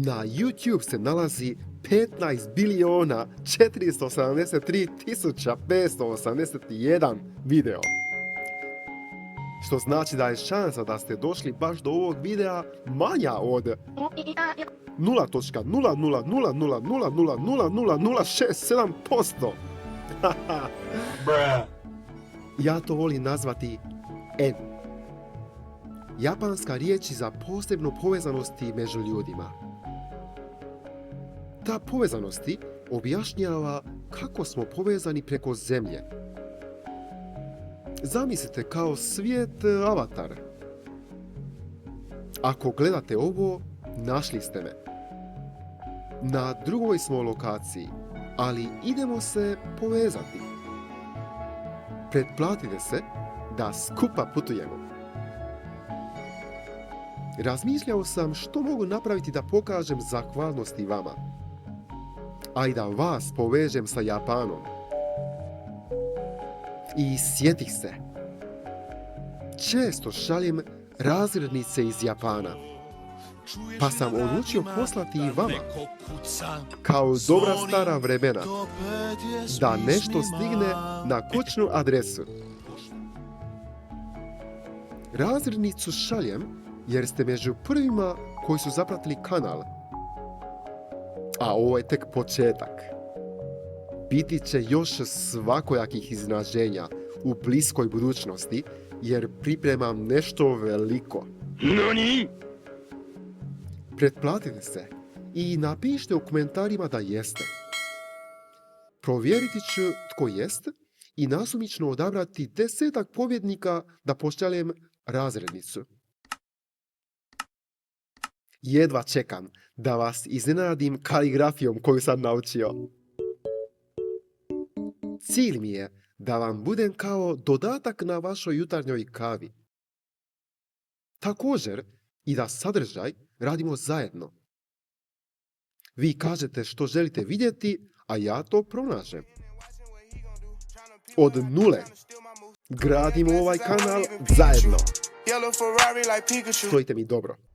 Na YouTube se nalazi 15 biliona 473 581 video. Što znači da je šansa da ste došli baš do ovog videa manja od 0.00000000067%. Ja to volim nazvati N. Japanska riječ za posebnu povezanosti među ljudima. Ta povezanosti objašnjava kako smo povezani preko zemlje. Zamislite kao svijet Avatar. Ako gledate ovo, našli ste me. Na drugoj smo lokaciji, ali idemo se povezati. Pretplatite se da skupa putujemo. Razmišljao sam što mogu napraviti da pokažem zahvalnosti vama, a i da vas povežem sa Japanom. I sjetih se, često šaljem razrednice iz Japana, pa sam odlučio poslati i vama, kao dobra stara vremena, da nešto stigne na kućnu adresu. Razrednicu šaljem jer ste među prvima koji su zapratili kanal. A ovo je tek početak. Biti će još svakojakih iznenađenja u bliskoj budućnosti, jer pripremam nešto veliko. NANI?! Pretplatite se i napišite u komentarima da jeste. Provjeriti ću tko jest i nasumično odabrati 10 pobjednika da pošaljem razrednicu. Jedva čekam da vas iznenadim kaligrafijom koju sam naučio. Cilj mi je da vam budem kao dodatak na vašoj jutarnjoj kavi. Također i da sadržaj radimo zajedno. Vi kažete što želite vidjeti, a ja to pronađem. Od nule gradimo ovaj kanal zajedno. Stojite mi dobro.